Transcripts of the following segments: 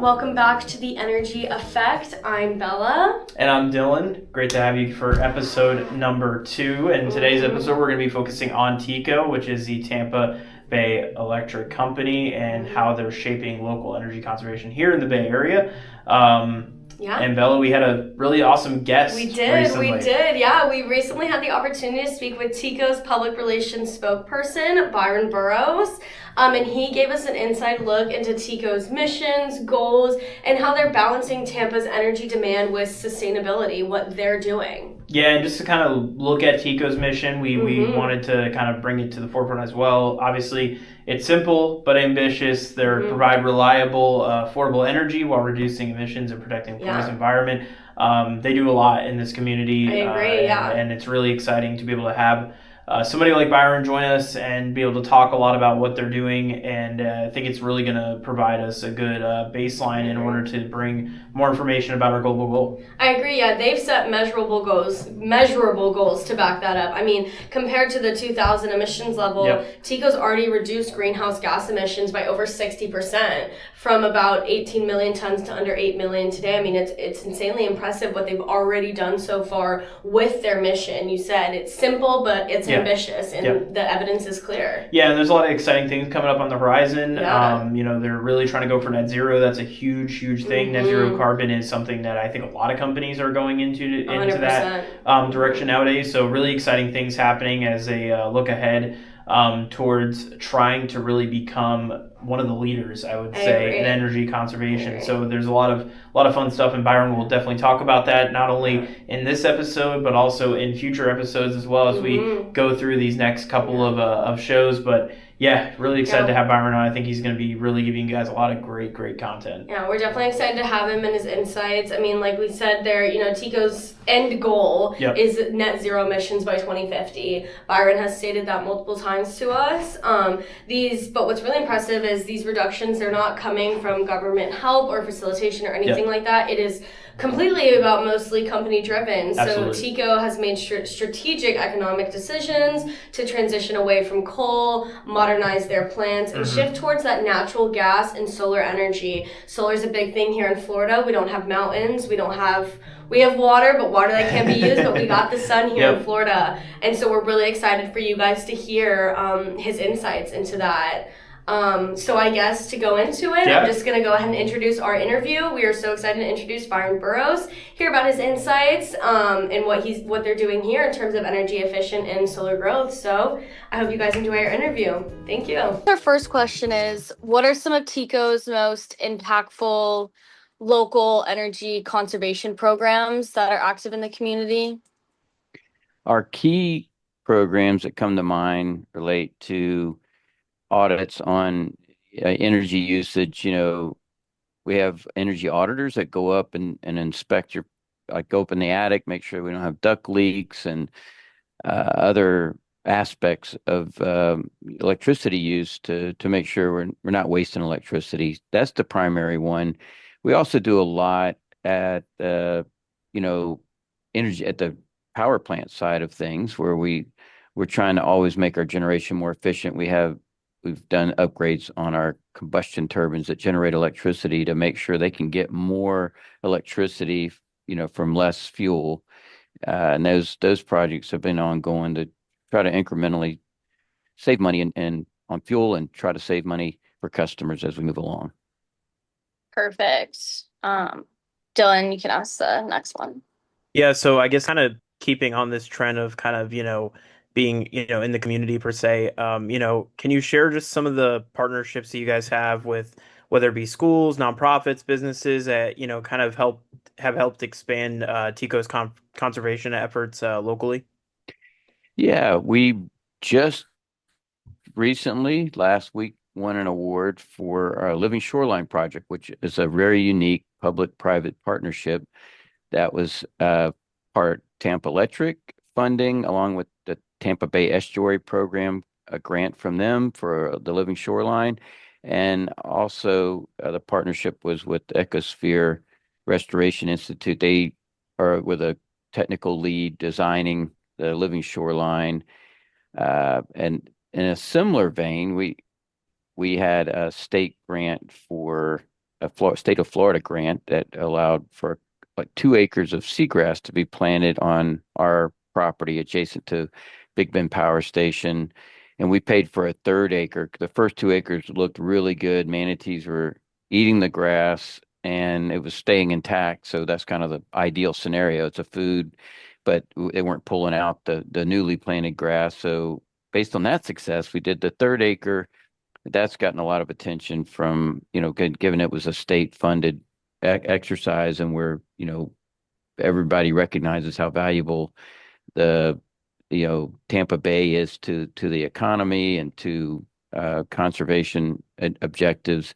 Welcome back to The Energy Effect. I'm Bella. And I'm Dylan. Great to have you for episode number 2. And today's episode, we're going to be focusing on TECO, which is the Tampa Bay Electric Company, and how they're shaping local energy conservation here in the Bay Area. And Bella, we had a really awesome guest. We did. Yeah, we recently had the opportunity to speak with TECO's public relations spokesperson, Byron Burrows. And he gave us an inside look into TECO's missions, goals, and how they're balancing Tampa's energy demand with sustainability, what they're doing. Yeah, and just to kind of look at TECO's mission, we wanted to kind of bring it to the forefront as well. Obviously, it's simple but ambitious. They provide reliable, affordable energy while reducing emissions and protecting the forest environment. They do a lot in this community. I agree, and it's really exciting to be able to have somebody like Byron join us and be able to talk a lot about what they're doing, and I think it's really going to provide us a good baseline in order to bring more information about our global goal. I agree, yeah. They've set measurable goals to back that up. I mean, compared to the 2000 emissions level, TECO's already reduced greenhouse gas emissions by over 60%, from about 18 million tons to under 8 million today. I mean, it's insanely impressive what they've already done so far with their mission. You said it's simple, but it's ambitious, and the evidence is clear. Yeah, and there's a lot of exciting things coming up on the horizon. They're really trying to go for net zero. That's a huge thing. Net zero carbon is something that I think a lot of companies are going into that direction nowadays. So really exciting things happening as they look ahead towards trying to really become one of the leaders, I would say, in energy conservation. So there's a lot of fun stuff, and Byron will definitely talk about that, not only in this episode, but also in future episodes as well as we go through these next couple of shows. But yeah, really excited to have Byron on. I think he's going to be really giving you guys a lot of great content. Yeah, we're definitely excited to have him and his insights. I mean, like we said there, TECO's end goal is net zero emissions by 2050. Byron has stated that multiple times to us. But what's really impressive is these reductions, they're not coming from government help or facilitation or anything like that. It is completely about mostly company driven. So TECO has made strategic economic decisions to transition away from coal, modernize their plants, and shift towards that natural gas and solar energy. Solar is a big thing here in Florida. We don't have mountains. We have water, but water that can't be used, but we got the sun here in Florida. And so we're really excited for you guys to hear his insights into that. So I guess to go into it, I'm just going to go ahead and introduce our interview. We are so excited to introduce Byron Burrows, hear about his insights and what they're doing here in terms of energy efficient and solar growth. So I hope you guys enjoy our interview. Thank you. Our first question is, what are some of TECO's most impactful local energy conservation programs that are active in the community? Our key programs that come to mind relate to audits on energy usage. We have energy auditors that go up and inspect go up in the attic, make sure we don't have duct leaks and other aspects of electricity use to make sure we're not wasting electricity. That's the primary one. We also do a lot at energy at the power plant side of things, where we're trying to always make our generation more efficient. We've done upgrades on our combustion turbines that generate electricity to make sure they can get more electricity, from less fuel. And those projects have been ongoing to try to incrementally save money and on fuel and try to save money for customers as we move along. Perfect. Dylan, you can ask the next one. Yeah, so I guess kind of keeping on this trend of kind of, being, in the community per se, can you share just some of the partnerships that you guys have with, whether it be schools, nonprofits, businesses that, kind of have helped expand TECO's conservation efforts locally? Yeah, we just recently, last week, won an award for our Living Shoreline project, which is a very unique public-private partnership that was part Tampa Electric funding, along with the Tampa Bay Estuary Program, a grant from them for the Living Shoreline. And also the partnership was with the Ecosphere Restoration Institute. They are with a technical lead designing the Living Shoreline. And in a similar vein, we had a state grant for state of Florida grant that allowed for like 2 acres of seagrass to be planted on our property adjacent to Big Bend Power Station. And we paid for a third acre. The first 2 acres looked really good. Manatees were eating the grass and it was staying intact. So that's kind of the ideal scenario. It's a food, but they weren't pulling out the newly planted grass. So based on that success, we did the third acre. That's gotten a lot of attention from, given it was a state funded exercise, and where, everybody recognizes how valuable the, Tampa Bay is to the economy and to conservation objectives,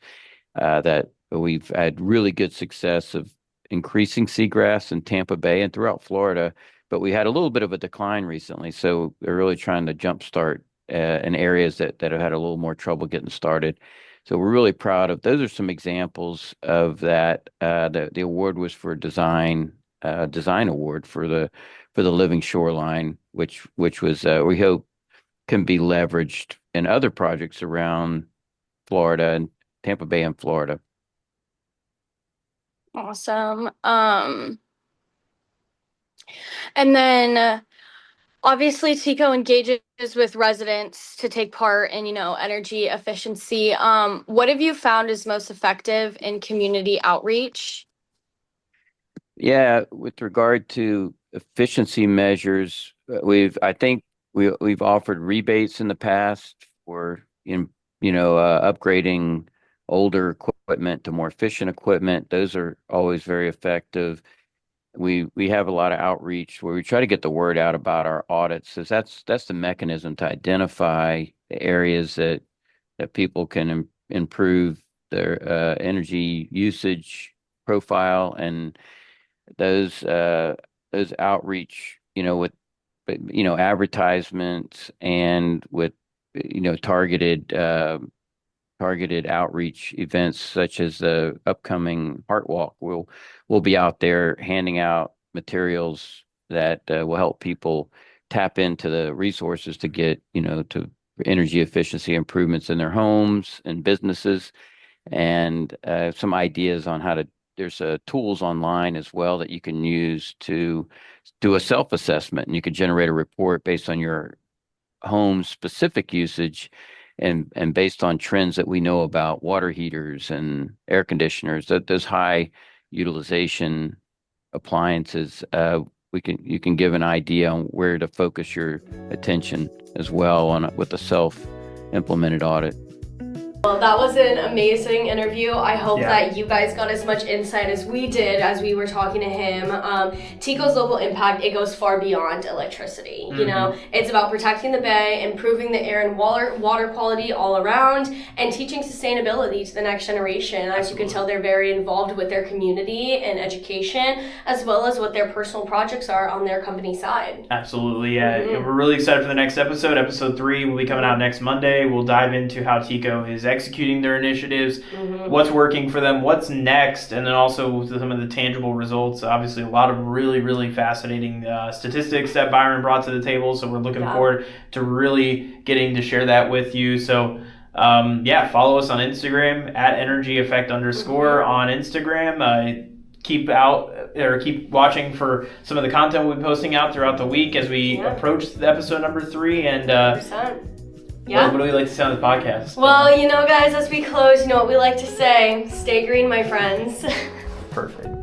that we've had really good success of increasing seagrass in Tampa Bay and throughout Florida, but we had a little bit of a decline recently. So they're really trying to jumpstart in areas that have had a little more trouble getting started. So we're really proud of those. Are some examples of that. The award was for design award for the living shoreline, which was we hope can be leveraged in other projects around Florida and Tampa Bay and Florida. Awesome. And then obviously TECO engages with residents to take part in, energy efficiency. What have you found is most effective in community outreach? Yeah, with regard to efficiency measures, we've offered rebates in the past for upgrading older equipment to more efficient equipment. Those are always very effective. We have a lot of outreach where we try to get the word out about our audits, because that's the mechanism to identify the areas that people can improve their energy usage profile. And those outreach, with advertisements and with targeted outreach events such as the upcoming Heart Walk. We'll be out there handing out materials that will help people tap into the resources to get to energy efficiency improvements in their homes and businesses, and some ideas on how to. There's tools online as well that you can use to do a self-assessment, and you can generate a report based on your home specific usage. And based on trends that we know about water heaters and air conditioners, that those high utilization appliances, you can give an idea on where to focus your attention as well with a self-implemented audit. Well, that was an amazing interview. I hope that you guys got as much insight as we did as we were talking to him. TECO's local impact, it goes far beyond electricity. Mm-hmm. It's about protecting the bay, improving the air and water quality all around, and teaching sustainability to the next generation. As you can tell, they're very involved with their community and education, as well as what their personal projects are on their company side. Absolutely, yeah. Mm-hmm. We're really excited for the next episode. Episode 3 will be coming out next Monday. We'll dive into how TECO is executing their initiatives, what's working for them, what's next, and then also some of the tangible results. Obviously, a lot of really, really fascinating statistics that Byron brought to the table, so we're looking forward to really getting to share that with you. So, follow us on Instagram at energyeffect_, on Instagram. Keep watching for some of the content we'll be posting out throughout the week as we approach the episode number 3. And 100%. Yeah. What do we like to say on the podcast? Well, guys, as we close, what we like to say, stay green, my friends. Perfect.